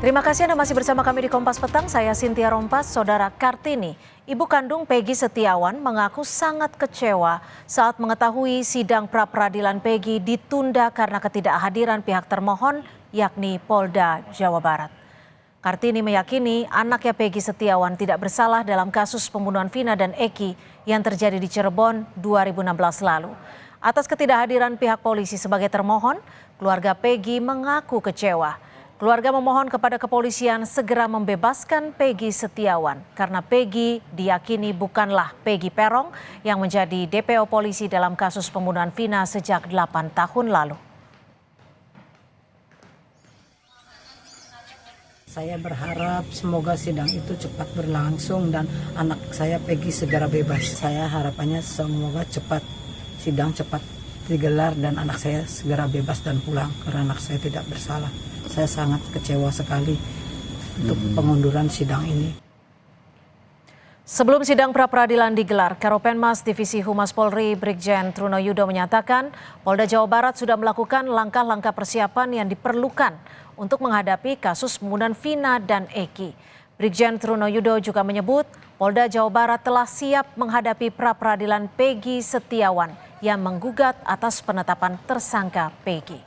Terima kasih Anda masih bersama kami di Kompas Petang. Saya Cynthia Rompas. Saudara Kartini, ibu kandung Peggy Setiawan mengaku sangat kecewa saat mengetahui sidang pra-peradilan Peggy ditunda karena ketidakhadiran pihak termohon, yakni Polda Jawa Barat. Kartini meyakini anaknya Peggy Setiawan tidak bersalah dalam kasus pembunuhan Vina dan Eki yang terjadi di Cirebon 2016 lalu. Atas ketidakhadiran pihak polisi sebagai termohon, keluarga Peggy mengaku kecewa. Keluarga memohon kepada kepolisian segera membebaskan Peggy Setiawan karena Peggy diyakini bukanlah Peggy Peron yang menjadi DPO polisi dalam kasus pembunuhan Vina sejak 8 tahun lalu. Saya berharap semoga sidang itu cepat berlangsung dan anak saya Peggy segera bebas. Saya harapannya semoga sidang cepat digelar dan anak saya segera bebas dan pulang karena anak saya tidak bersalah. Saya sangat kecewa sekali untuk pengunduran sidang ini. Sebelum sidang pra-peradilan digelar, Karopenmas Divisi Humas Polri Brigjen Truno Yudo menyatakan Polda Jawa Barat sudah melakukan langkah-langkah persiapan yang diperlukan untuk menghadapi kasus pembunuhan Vina dan Eki. Brigjen Truno Yudo juga menyebut Polda Jawa Barat telah siap menghadapi pra-peradilan Peggy Setiawan yang menggugat atas penetapan tersangka Peggy.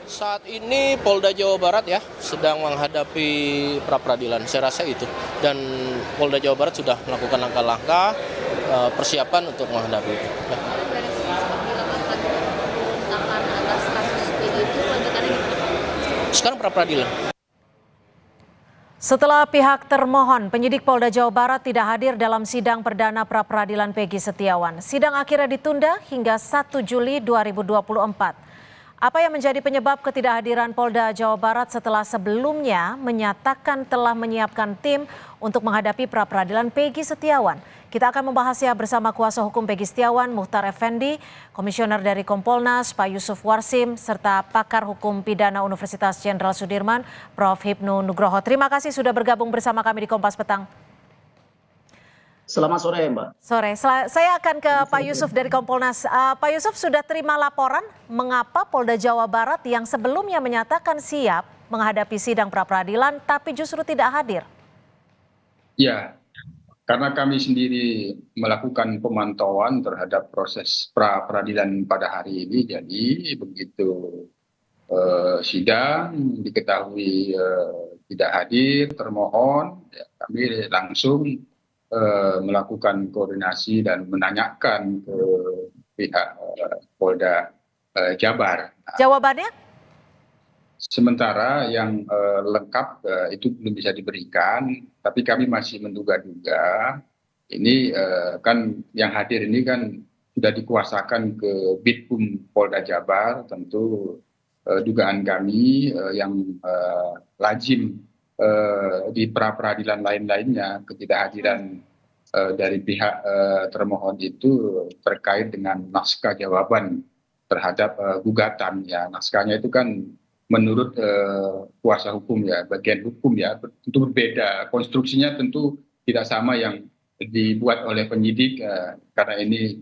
Saat ini Polda Jawa Barat ya sedang menghadapi pra-peradilan, saya rasa itu. Dan Polda Jawa Barat sudah melakukan langkah-langkah persiapan untuk menghadapi itu. Ya. Sekarang pra-peradilan. Setelah pihak termohon, penyidik Polda Jawa Barat tidak hadir dalam sidang perdana pra-peradilan Peggy Setiawan. Sidang akhirnya ditunda hingga 1 Juli 2024. Apa yang menjadi penyebab ketidakhadiran Polda Jawa Barat setelah sebelumnya menyatakan telah menyiapkan tim untuk menghadapi pra-peradilan Peggy Setiawan? Kita akan membahasnya bersama kuasa hukum Peggy Setiawan, Muhtar Effendi, Komisioner dari Kompolnas, Pak Yusuf Warsim, serta pakar hukum pidana Universitas Jenderal Sudirman, Prof. Hipnu Nugroho. Terima kasih sudah bergabung bersama kami di Kompas Petang. Selamat sore Mbak. Sore, saya akan ke Pak Yusuf dari Kompolnas. Pak Yusuf, sudah terima laporan mengapa Polda Jawa Barat yang sebelumnya menyatakan siap menghadapi sidang pra-peradilan tapi justru tidak hadir? Ya, karena kami sendiri melakukan pemantauan terhadap proses pra-peradilan pada hari ini, jadi begitu sidang diketahui tidak hadir termohon, ya, kami langsung melakukan koordinasi dan menanyakan ke pihak Polda Jabar. Jawabannya? Sementara yang lengkap itu belum bisa diberikan, tapi kami masih menduga-duga ini kan yang hadir ini kan sudah dikuasakan ke Bitkum Polda Jabar, tentu dugaan kami yang lazim di pra-peradilan lain-lainnya ketidakhadiran dari pihak termohon itu terkait dengan naskah jawaban terhadap gugatan. Ya, naskahnya itu kan menurut kuasa hukum ya, bagian hukum ya, tentu berbeda. Konstruksinya tentu tidak sama yang dibuat oleh penyidik karena ini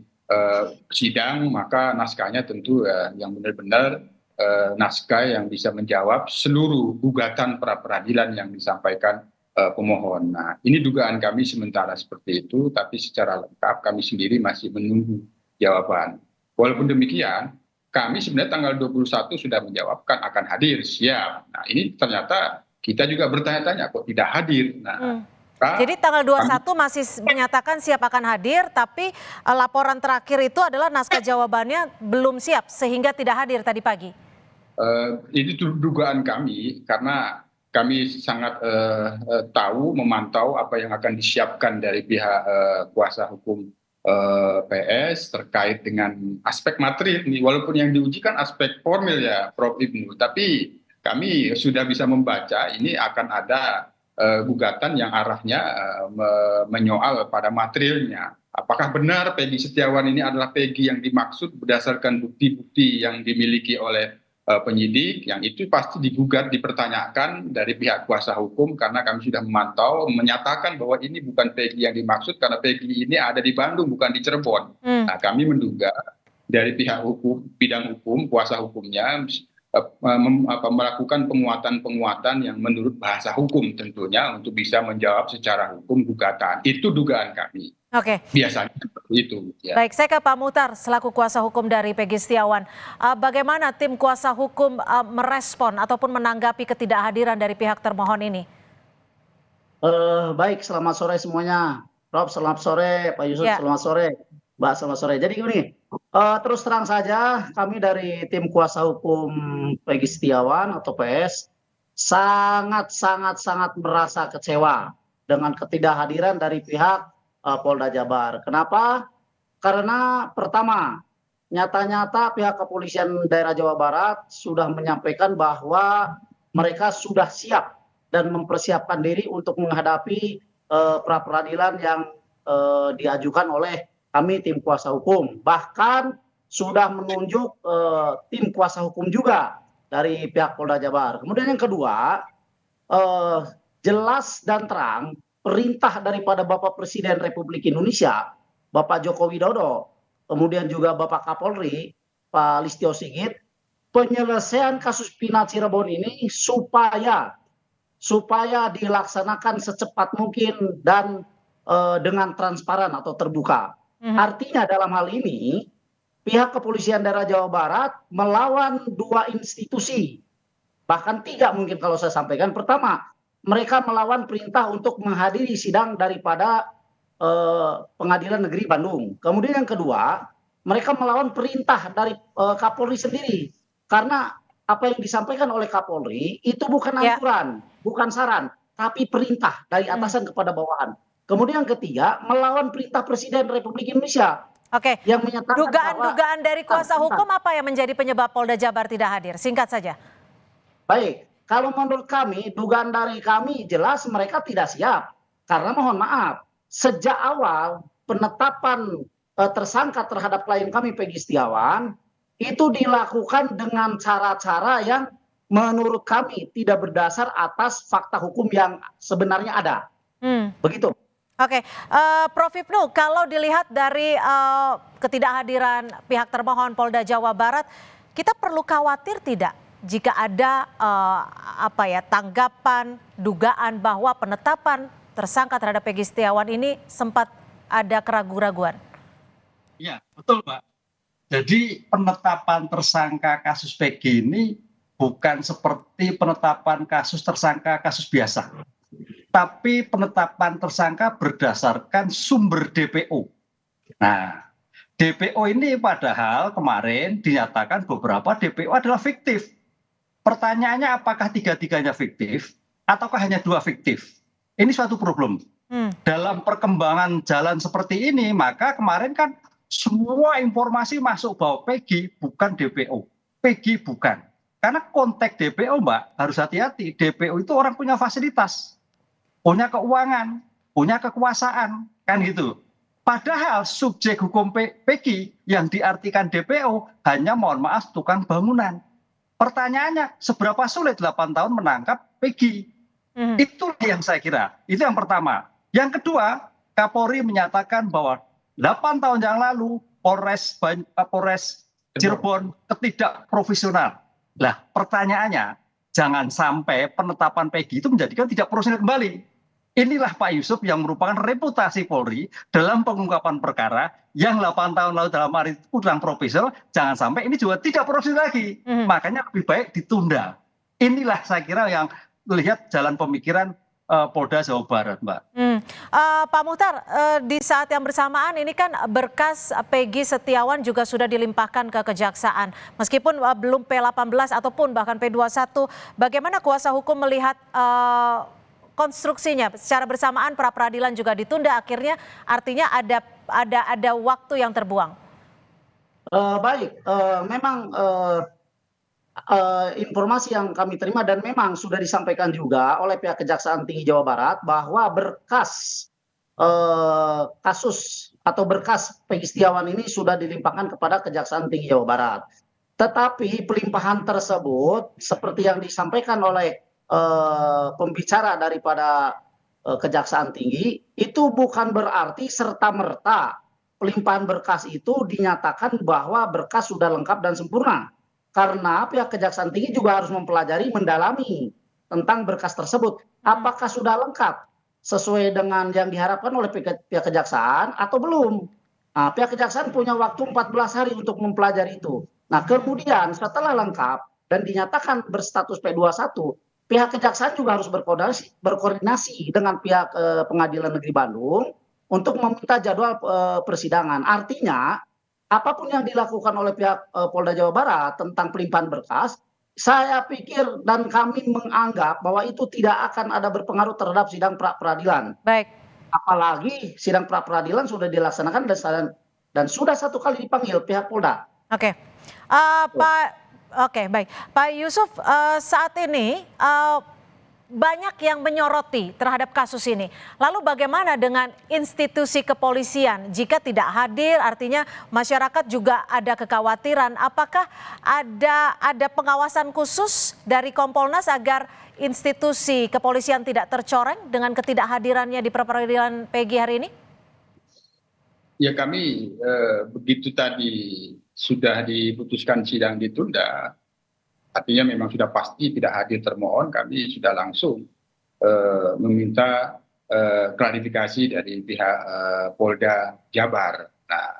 sidang, maka naskahnya tentu yang benar-benar naskah yang bisa menjawab seluruh gugatan pra-peradilan yang disampaikan pemohon. Nah, ini dugaan kami sementara seperti itu, tapi secara lengkap kami sendiri masih menunggu jawaban. Walaupun demikian, kami sebenarnya tanggal 21 sudah menjawabkan akan hadir, siap. Nah, ini ternyata kita juga bertanya-tanya kok tidak hadir. Nah, jadi tanggal 21 masih menyatakan siap akan hadir, tapi laporan terakhir itu adalah naskah jawabannya belum siap sehingga tidak hadir tadi pagi. Ini dugaan kami karena kami sangat tahu, memantau apa yang akan disiapkan dari pihak kuasa hukum PS terkait dengan aspek materi ini. Walaupun yang diuji kan aspek formil ya Prof. Ibnu, tapi kami sudah bisa membaca ini akan ada gugatan yang arahnya menyoal pada materialnya. Apakah benar Peggy Setiawan ini adalah Peggy yang dimaksud berdasarkan bukti-bukti yang dimiliki oleh penyidik, yang itu pasti digugat, dipertanyakan dari pihak kuasa hukum karena kami sudah memantau, menyatakan bahwa ini bukan Peggy yang dimaksud karena Peggy ini ada di Bandung bukan di Cirebon. Nah, kami menduga dari pihak hukum, bidang hukum, kuasa hukumnya melakukan penguatan-penguatan yang menurut bahasa hukum tentunya untuk bisa menjawab secara hukum gugatan. Itu dugaan kami. Oke. Biasanya seperti itu. Ya. Baik, saya ke Pak Muhtar selaku kuasa hukum dari Peggy Setiawan. Bagaimana tim kuasa hukum merespon ataupun menanggapi ketidakhadiran dari pihak termohon ini? Baik, selamat sore semuanya. Rob, selamat sore. Pak Yusuf, Ya. selamat sore. Mbak, selamat sore. Jadi gini, terus terang saja kami dari tim kuasa hukum Peggy Setiawan atau PS sangat merasa kecewa dengan ketidakhadiran dari pihak Polda Jabar. Kenapa? Karena pertama, nyata-nyata pihak kepolisian daerah Jawa Barat sudah menyampaikan bahwa mereka sudah siap dan mempersiapkan diri untuk menghadapi pra peradilan yang diajukan oleh kami tim kuasa hukum. Bahkan sudah menunjuk tim kuasa hukum juga dari pihak Polda Jabar. Kemudian yang kedua, jelas dan terang perintah daripada Bapak Presiden Republik Indonesia, Bapak Joko Widodo, kemudian juga Bapak Kapolri, Pak Listio Sigit, penyelesaian kasus Pina Cirebon ini supaya dilaksanakan secepat mungkin dan dengan transparan atau terbuka. Artinya dalam hal ini pihak kepolisian daerah Jawa Barat melawan dua institusi, bahkan tiga mungkin kalau saya sampaikan. Pertama, mereka melawan perintah untuk menghadiri sidang daripada Pengadilan Negeri Bandung. Kemudian yang kedua, mereka melawan perintah dari Kapolri sendiri, karena apa yang disampaikan oleh Kapolri itu bukan aturan, bukan saran, tapi perintah dari atasan kepada bawahan. Kemudian yang ketiga, melawan perintah Presiden Republik Indonesia. Oke. Yang menyatakan Dugaan dari kuasa hukum apa yang menjadi penyebab Polda Jabar tidak hadir? Singkat saja. Baik, kalau menurut kami, dugaan dari kami jelas mereka tidak siap. Karena mohon maaf, sejak awal penetapan tersangka terhadap klien kami Peggy Setiawan itu dilakukan dengan cara-cara yang menurut kami tidak berdasar atas fakta hukum yang sebenarnya ada. Begitu. Oke, Prof. Ibnu, kalau dilihat dari ketidakhadiran pihak termohon Polda Jawa Barat, kita perlu khawatir tidak jika ada tanggapan, dugaan bahwa penetapan tersangka terhadap Peggy Setiawan ini sempat ada keraguan-raguan? Iya, betul, Pak. Jadi penetapan tersangka kasus Peggy ini bukan seperti penetapan kasus tersangka kasus biasa, tapi penetapan tersangka berdasarkan sumber DPO. Nah, DPO ini padahal kemarin dinyatakan beberapa DPO adalah fiktif. Pertanyaannya apakah tiga-tiganya fiktif ataukah hanya dua fiktif? Ini suatu problem. Dalam perkembangan jalan seperti ini, maka kemarin kan semua informasi masuk bahwa Peggy bukan DPO. Peggy bukan. Karena konteks DPO, Mbak, harus hati-hati. DPO itu orang punya fasilitas, punya keuangan, punya kekuasaan, kan gitu. Padahal subjek hukum Peggy yang diartikan DPO hanya, mohon maaf, tukang bangunan. Pertanyaannya, seberapa sulit 8 tahun menangkap Peggy? Itulah yang saya kira. Itu yang pertama. Yang kedua, Kapolri menyatakan bahwa 8 tahun yang lalu Polres Cirebon ketidakprofesional. Nah, pertanyaannya, jangan sampai penetapan Peggy itu menjadikan tidak profesional kembali. Inilah Pak Yusuf yang merupakan reputasi Polri dalam pengungkapan perkara yang 8 tahun lalu dalam arti kurang profesional, jangan sampai ini juga tidak profesional lagi. Makanya lebih baik ditunda. Inilah saya kira yang melihat jalan pemikiran Polda Jawa Barat, Mbak. Pak Muhtar, di saat yang bersamaan ini kan berkas Peggy Setiawan juga sudah dilimpahkan ke Kejaksaan. Meskipun belum P18 ataupun bahkan P21, bagaimana kuasa hukum melihat konstruksinya? Secara bersamaan pra peradilan juga ditunda, akhirnya artinya ada waktu yang terbuang. Baik, memang informasi yang kami terima dan memang sudah disampaikan juga oleh pihak Kejaksaan Tinggi Jawa Barat bahwa berkas kasus atau berkas Peggy Setiawan ini sudah dilimpahkan kepada Kejaksaan Tinggi Jawa Barat. Tetapi pelimpahan tersebut seperti yang disampaikan oleh pembicara daripada Kejaksaan Tinggi itu bukan berarti serta-merta pelimpahan berkas itu dinyatakan bahwa berkas sudah lengkap dan sempurna. karena pihak Kejaksaan Tinggi juga harus mempelajari, mendalami tentang berkas tersebut. Apakah sudah lengkap sesuai dengan yang diharapkan oleh pihak Kejaksaan atau belum. Nah, pihak Kejaksaan punya waktu 14 hari untuk mempelajari itu. Nah, kemudian setelah lengkap dan dinyatakan berstatus P21, pihak Kejaksaan juga harus berkoordinasi dengan pihak Pengadilan Negeri Bandung untuk meminta jadwal persidangan. Artinya, apapun yang dilakukan oleh pihak Polda Jawa Barat tentang pelimpahan berkas, saya pikir dan kami menganggap bahwa itu tidak akan ada berpengaruh terhadap sidang pra peradilan. Baik. Apalagi sidang pra peradilan sudah dilaksanakan dan sudah 1 kali dipanggil pihak Polda. Oke. Oke, baik. Pak Yusuf, saat ini banyak yang menyoroti terhadap kasus ini. Lalu bagaimana dengan institusi kepolisian? Jika tidak hadir, artinya masyarakat juga ada kekhawatiran. Apakah ada pengawasan khusus dari Kompolnas agar institusi kepolisian tidak tercoreng dengan ketidakhadirannya di pra-peradilan Peggy hari ini? Ya kami begitu tadi sudah diputuskan sidang ditunda, artinya memang sudah pasti tidak hadir termohon, kami sudah langsung meminta klarifikasi dari pihak Polda Jabar. Nah,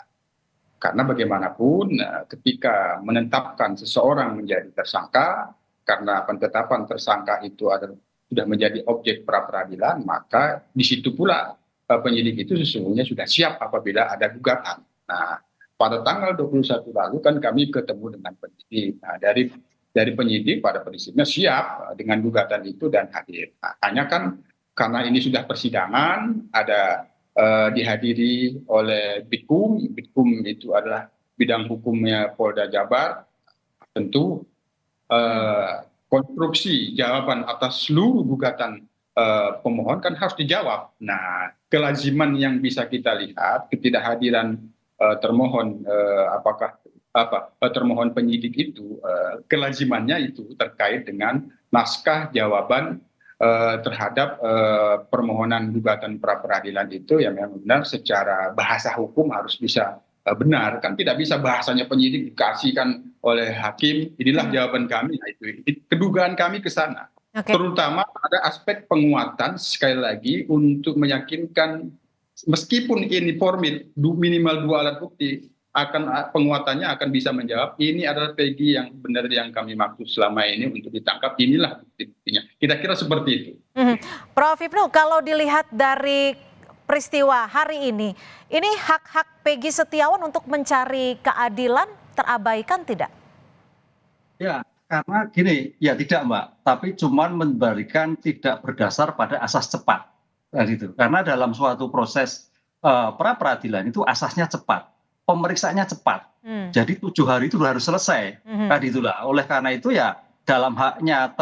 karena bagaimanapun ketika menetapkan seseorang menjadi tersangka, karena penetapan tersangka itu sudah menjadi objek pra peradilan, maka di situ pula penyidik itu sesungguhnya sudah siap apabila ada gugatan. Nah, pada tanggal 21 lalu kan kami ketemu dengan penyidik. Nah, dari penyidik pada prinsipnya siap dengan gugatan itu dan hadir. Nah, hanya kan karena ini sudah persidangan, ada dihadiri oleh Bitkum. Bitkum itu adalah bidang hukumnya Polda Jabar. Tentu konstruksi jawaban atas seluruh gugatan pemohon kan harus dijawab. Nah, kelaziman yang bisa kita lihat ketidakhadiran termohon termohon penyidik itu kelazimannya itu terkait dengan naskah jawaban terhadap permohonan gugatan pra peradilan itu yang memang benar secara bahasa hukum harus bisa benar, kan tidak bisa bahasanya penyidik dikasihkan oleh hakim inilah jawaban kami. Nah, itu kedugaan kami ke sana. Terutama ada aspek penguatan sekali lagi untuk meyakinkan meskipun ini formil minimal 2 alat bukti penguatannya akan bisa menjawab ini adalah Peggy yang benar yang kami maksud selama ini untuk ditangkap, inilah buktinya. Kira-kira seperti itu. Prof. Ibnu, kalau dilihat dari peristiwa hari ini hak-hak Peggy Setiawan untuk mencari keadilan terabaikan tidak? Ya, karena gini, ya tidak Mbak, tapi cuman memberikan tidak berdasar pada asas cepat. Gitu. Karena dalam suatu proses pra peradilan itu asasnya cepat, pemeriksaannya cepat. Jadi 7 hari itu harus selesai. Itulah. Oleh karena itu ya dalam haknya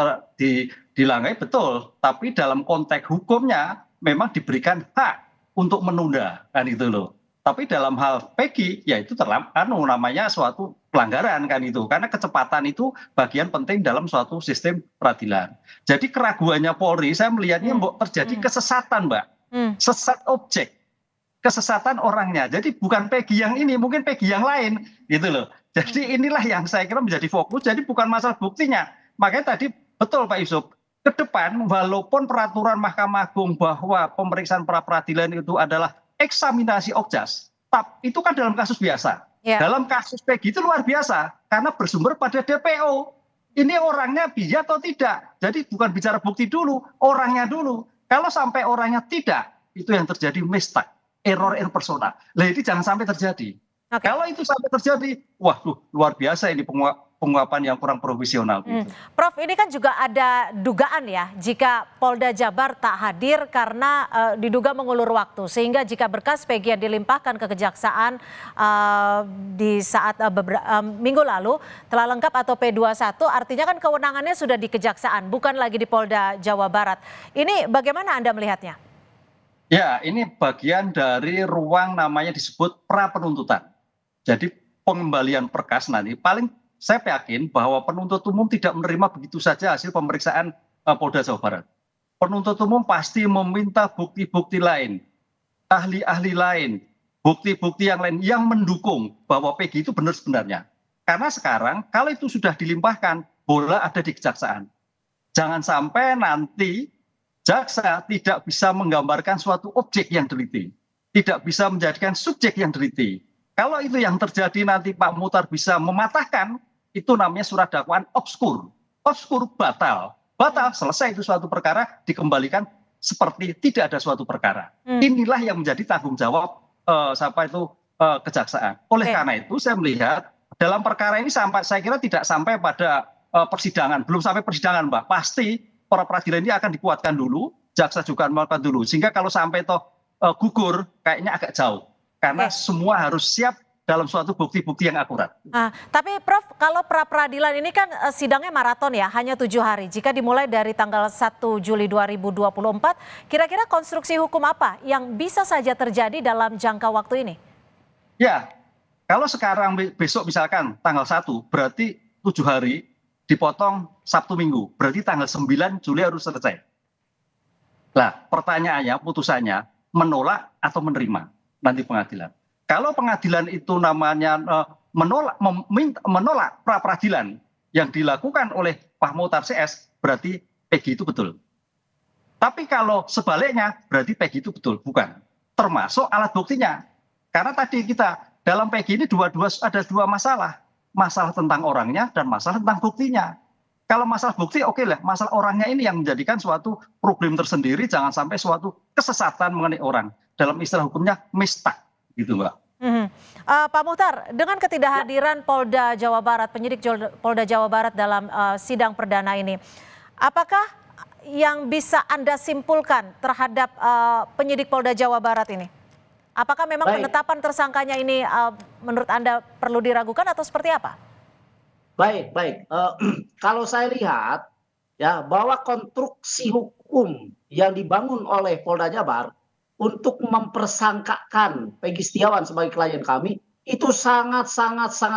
dilanggai betul, tapi dalam konteks hukumnya memang diberikan hak untuk menunda, kan itu loh. Tapi dalam hal Peggy ya itu namanya suatu pelanggaran kan itu, karena kecepatan itu bagian penting dalam suatu sistem peradilan. Jadi keraguannya Polri saya melihatnya terjadi kesesatan Mbak, sesat objek, kesesatan orangnya. Jadi bukan Peggy yang ini, mungkin Peggy yang lain gitu loh. Jadi inilah yang saya kira menjadi fokus. Jadi bukan masalah buktinya. Makanya tadi betul Pak Yusuf, ke depan walaupun peraturan Mahkamah Agung bahwa pemeriksaan pra peradilan itu adalah eksaminasi okjas, itu kan dalam kasus biasa. Dalam kasus Peggy itu luar biasa karena bersumber pada DPO. Ini orangnya biaya atau tidak. Jadi bukan bicara bukti dulu, orangnya dulu. Kalau sampai orangnya tidak, itu yang terjadi mistake, error in persona. Nah, ini jangan sampai terjadi. Kalau itu sampai terjadi, waduh luar biasa ini penguapan yang kurang profesional. Prof, ini kan juga ada dugaan ya jika Polda Jabar tak hadir karena diduga mengulur waktu. Sehingga jika berkas Peggy yang dilimpahkan ke Kejaksaan di saat minggu lalu telah lengkap atau P21, artinya kan kewenangannya sudah di Kejaksaan, bukan lagi di Polda Jawa Barat. Ini bagaimana Anda melihatnya? Ya, ini bagian dari ruang namanya disebut pra penuntutan. Jadi pengembalian berkas nanti paling saya yakin bahwa penuntut umum tidak menerima begitu saja hasil pemeriksaan Polda Jawa Barat. Penuntut umum pasti meminta bukti-bukti lain, ahli-ahli lain, bukti-bukti yang lain yang mendukung bahwa Peggy itu benar sebenarnya. Karena sekarang kalau itu sudah dilimpahkan, bola ada di kejaksaan. Jangan sampai nanti jaksa tidak bisa menggambarkan suatu objek yang teliti, tidak bisa menjadikan subjek yang teliti. Kalau itu yang terjadi nanti Pak Muhtar bisa mematahkan, itu namanya surat dakwaan obskur. Obskur batal. Batal, selesai itu suatu perkara, dikembalikan seperti tidak ada suatu perkara. Inilah yang menjadi tanggung jawab kejaksaan. Oleh karena itu saya melihat dalam perkara ini saya kira tidak sampai pada persidangan, belum sampai persidangan Mbak. Pasti pra peradilan ini akan dikuatkan dulu, jaksa juga melakukan dulu. Sehingga kalau sampai gugur kayaknya agak jauh. Karena semua harus siap dalam suatu bukti-bukti yang akurat. Tapi Prof, kalau pra peradilan ini kan sidangnya maraton ya, hanya 7 hari. Jika dimulai dari tanggal 1 Juli 2024, kira-kira konstruksi hukum apa yang bisa saja terjadi dalam jangka waktu ini? Ya, kalau sekarang besok misalkan tanggal 1, berarti 7 hari dipotong Sabtu Minggu, berarti tanggal 9 Juli harus selesai. Nah, pertanyaannya, putusannya menolak atau menerima nanti pengadilan. Kalau pengadilan itu namanya menolak pra peradilan yang dilakukan oleh Pak Muhtar CS, berarti Peggy itu betul. Tapi kalau sebaliknya, berarti Peggy itu betul, bukan. Termasuk alat buktinya. Karena tadi kita dalam Peggy ini ada dua masalah. Masalah tentang orangnya dan masalah tentang buktinya. Kalau masalah bukti, oke lah. Masalah orangnya ini yang menjadikan suatu problem tersendiri, jangan sampai suatu kesesatan mengenai orang. Dalam istilah hukumnya mistak. Gitu Mbak. Pak Muhtar, dengan ketidakhadiran Polda Jawa Barat, penyidik Polda Jawa Barat dalam sidang perdana ini, apakah yang bisa Anda simpulkan terhadap penyidik Polda Jawa Barat ini? Apakah memang penetapan tersangkanya ini menurut Anda perlu diragukan atau seperti apa? Baik. Kalau saya lihat ya bahwa konstruksi hukum yang dibangun oleh Polda Jabar untuk mempersangkakan Peggy Setiawan sebagai klien kami itu sangat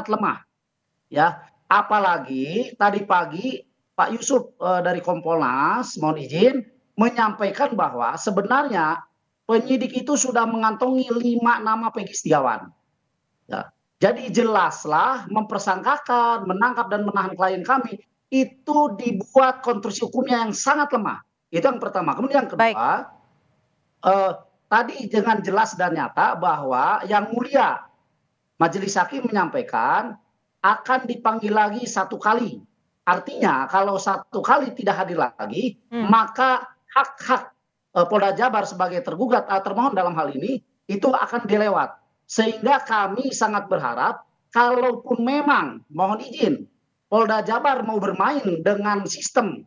lemah. Ya, apalagi tadi pagi Pak Yusuf dari Kompolnas mohon izin menyampaikan bahwa sebenarnya penyidik itu sudah mengantongi 5 nama Peggy Setiawan. Ya, jadi jelaslah mempersangkakan, menangkap dan menahan klien kami itu dibuat konstruksi hukumnya yang sangat lemah. Itu yang pertama. Kemudian yang kedua, tadi dengan jelas dan nyata bahwa yang mulia majelis hakim menyampaikan akan dipanggil lagi 1 kali. Artinya kalau 1 kali tidak hadir lagi, maka hak-hak Polda Jabar sebagai tergugat atau termohon dalam hal ini itu akan dilewat. Sehingga kami sangat berharap kalaupun memang mohon izin Polda Jabar mau bermain dengan sistem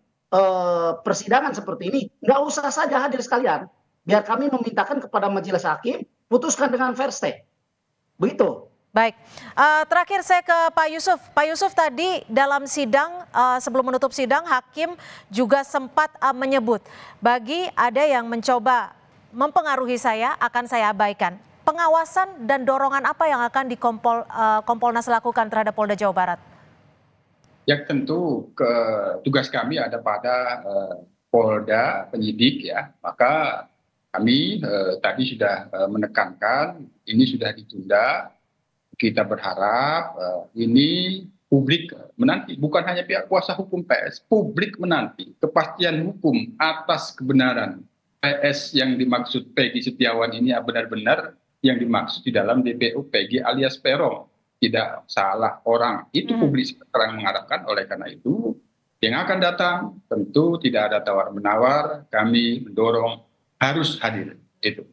persidangan seperti ini, nggak usah saja hadir sekalian. Biar kami memintakan kepada majelis hakim putuskan dengan fair stay. Begitu. Baik, terakhir saya ke Pak Yusuf. Pak Yusuf, tadi dalam sidang, sebelum menutup sidang, hakim juga sempat menyebut, bagi ada yang mencoba mempengaruhi saya, akan saya abaikan. Pengawasan dan dorongan apa yang akan Kompolnas lakukan terhadap Polda Jawa Barat? Ya tentu tugas kami ada pada Polda, penyidik ya, maka kami tadi sudah menekankan ini sudah ditunda. Kita berharap ini publik menanti, bukan hanya pihak kuasa hukum PS, publik menanti kepastian hukum atas kebenaran PS yang dimaksud Peggy Setiawan ini benar-benar yang dimaksud di dalam DPO Peggy alias Peron, tidak salah orang. Itu publik sekarang mengharapkan. Oleh karena itu yang akan datang tentu tidak ada tawar-menawar, kami mendorong harus hadir. Itu.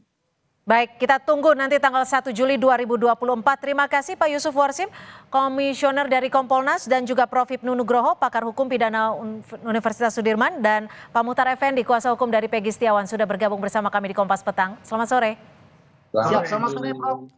Baik, kita tunggu nanti tanggal 1 Juli 2024. Terima kasih Pak Yusuf Warsim, Komisioner dari Kompolnas, dan juga Prof. Hipnu Nugroho, pakar hukum pidana Universitas Sudirman, dan Pak Muhtar Effendi, kuasa hukum dari Peggy Setiawan, sudah bergabung bersama kami di Kompas Petang. Selamat sore. Siap, selamat sore Prof.